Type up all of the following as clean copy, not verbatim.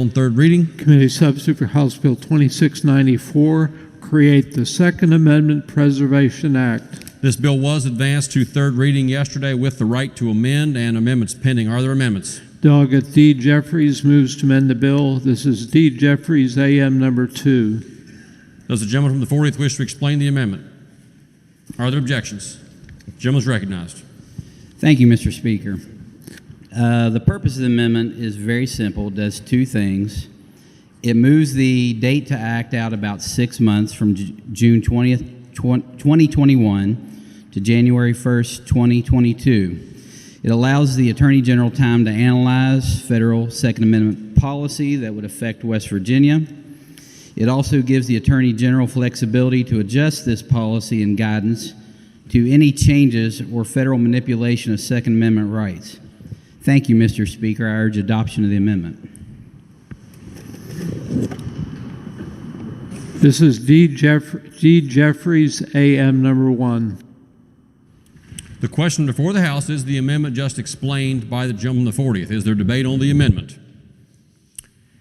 On third reading. Committee substitute for House Bill 2694, create the Second Amendment Preservation Act. This bill was advanced to third reading yesterday with the right to amend and amendments pending. Are there amendments? Delegate D. Jeffries moves to amend the bill. This is D. Jeffries, AM number 2. Does the gentleman from the 40th wish to explain the amendment? Are there objections? The gentleman is recognized. Thank you, Mr. Speaker. The purpose of the amendment is very simple. It does two things. It moves the date to act out about 6 months from June 20th, 2021 to January 1st, 2022. It allows the Attorney General time to analyze federal Second Amendment policy that would affect West Virginia. It also gives the Attorney General flexibility to adjust this policy and guidance to any changes or federal manipulation of Second Amendment rights. Thank you, Mr. Speaker. I urge adoption of the amendment. This is D. Jeffries, AM number 1. The question before the House is the amendment just explained by the gentleman from the 40th. Is there debate on the amendment?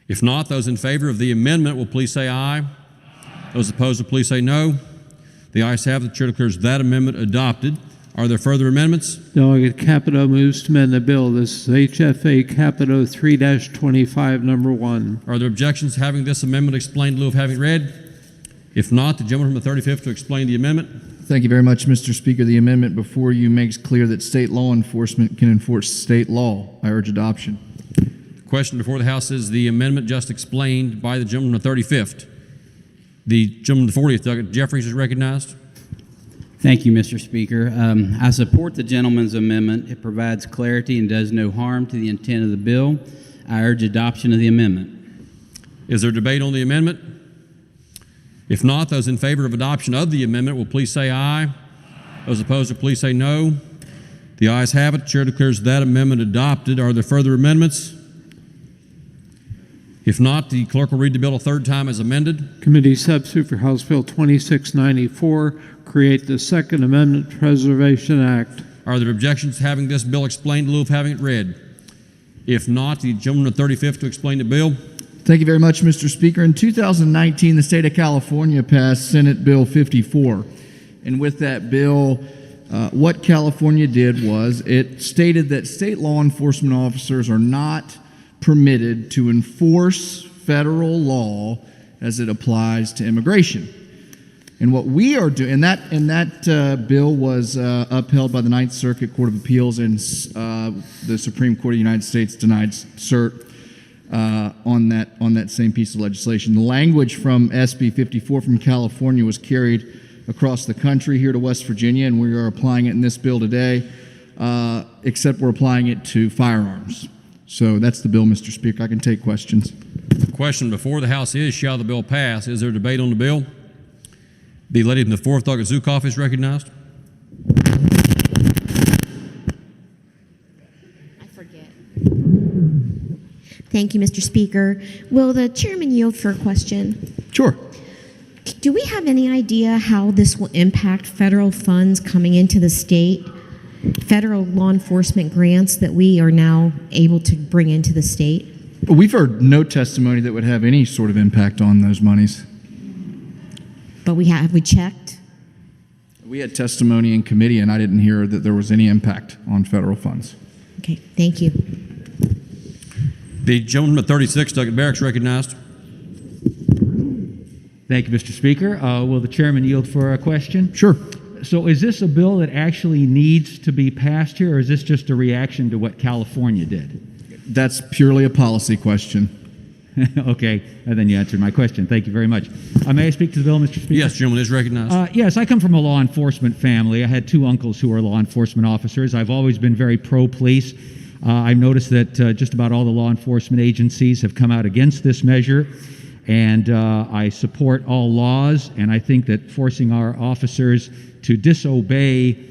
If not, those in favor of the amendment will please say aye. Those opposed will please say no. The ayes have it. The chair declares that amendment adopted. Are there further amendments? Delegate Capito moves to amend the bill. This is HFA Capito 3-25 number 1. Are there objections to having this amendment explained in lieu of having it read? If not, the gentleman from the 35th to explain the amendment. Thank you very much, Mr. Speaker. The amendment before you makes clear that state law enforcement can enforce state law. I urge adoption. The question before the House is the amendment just explained by the gentleman from the 35th. The gentleman from the 40th, Delegate Jeffries, is recognized. Thank you, Mr. Speaker. I support the gentleman's amendment. It provides clarity and does no harm to the intent of the bill. I urge adoption of the amendment. Is there debate on the amendment? If not, those in favor of adoption of the amendment will please say aye. Those opposed will please say no. The ayes have it. The chair declares that amendment adopted. Are there further amendments? If not, the clerk will read the bill a third time as amended. Committee substitute for House Bill 2694, create the Second Amendment Preservation Act. Are there objections to having this bill explained in lieu of having it read? If not, the gentleman from the 35th to explain the bill. Thank you very much, Mr. Speaker. In 2019, the state of California passed Senate Bill 54. And with that bill, what California did was it stated that state law enforcement officers are not permitted to enforce federal law as it applies to immigration. And what we are doing, and that bill was upheld by the Ninth Circuit Court of Appeals, and the Supreme Court of the United States denied cert on that same piece of legislation. The language from SB 54 from California was carried across the country here to West Virginia, and we are applying it in this bill today, except we're applying it to firearms. So that's the bill, Mr. Speaker. I can take questions. The question before the House is, shall the bill pass? Is there debate on the bill? The lady from the 4th, Delegate Zukoff, is recognized. I forget. Thank you, Mr. Speaker. Will the chairman yield for a question? Sure. Do we have any idea how this will impact federal funds coming into the state? Federal law enforcement grants that we are now able to bring into the state? We've heard no testimony that would have any sort of impact on those monies. But have we checked? We had testimony in committee, and I didn't hear that there was any impact on federal funds. Okay, thank you. The gentleman from the 36th, Delegate Barracks, recognized. Thank you, Mr. Speaker. Will the chairman yield for a question? Sure. So is this a bill that actually needs to be passed here, or is this just a reaction to what California did? That's purely a policy question. Okay, and then you answered my question. Thank you very much. May I speak to the bill, Mr. Speaker? Yes, gentleman is recognized. Yes, I come from a law enforcement family. I had two uncles who were law enforcement officers. I've always been very pro-police. I've noticed that just about all the law enforcement agencies have come out against this measure, and I support all laws, and I think that forcing our officers to disobey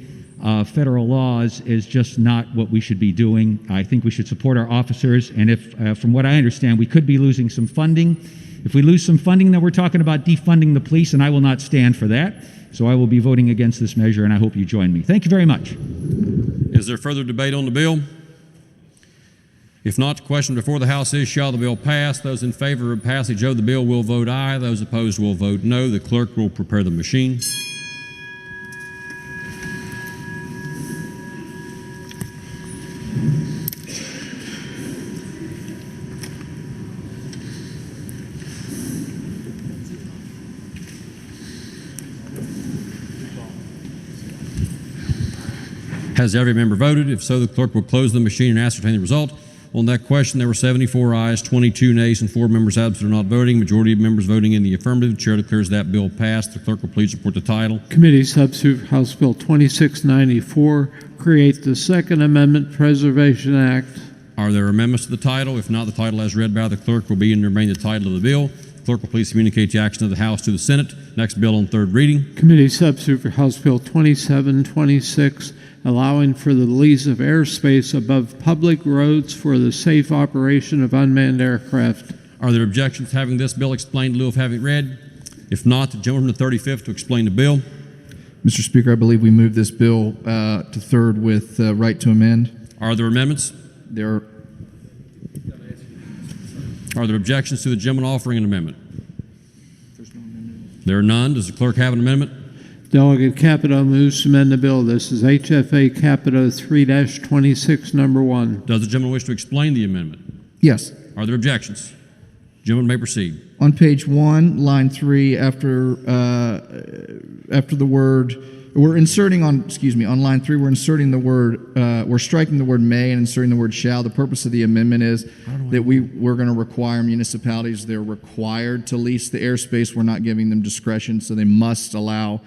federal laws is just not what we should be doing. I think we should support our officers, and if, from what I understand, we could be losing some funding. If we lose some funding, then we're talking about defunding the police, and I will not stand for that. So I will be voting against this measure, and I hope you join me. Thank you very much. Is there further debate on the bill? If not, the question before the House is, shall the bill pass? Those in favor of passage of the bill will vote aye. Those opposed will vote no. The clerk will prepare the machine. Has every member voted? If so, the clerk will close the machine and ascertain the result. On that question, there were 74 ayes, 22 nays, and 4 members absent or not voting. Majority of members voting in the affirmative. The chair declares that bill passed. The clerk will please report the title. Committee Substitute House Bill 2694, create the Second Amendment Preservation Act. Are there amendments to the title? If not, the title as read by the clerk will be and remain the title of the bill. The clerk will please communicate the action of the House to the Senate. Next bill on third reading. Committee Substitute for House Bill 2726, allowing for the lease of airspace above public roads for the safe operation of unmanned aircraft. Are there objections to having this bill explained in lieu of having it read? If not, the gentleman from the 35th to explain the bill. Mr. Speaker, I believe we move this bill to third with right to amend. Are there amendments? There Are there objections to the gentleman offering an amendment? There are none. Does the clerk have an amendment? Delegate Capito moves to amend the bill. This is HFA Capito 3-26, number 1. Does the gentleman wish to explain the amendment? Yes. Are there objections? Gentleman may proceed. On page 1, line 3, after the word, we're inserting on, on line 3, we're inserting the word, we're striking the word may and inserting the word shall. The purpose of the amendment is that we're going to require municipalities, they're required to lease the airspace. We're not giving them discretion, so they must allow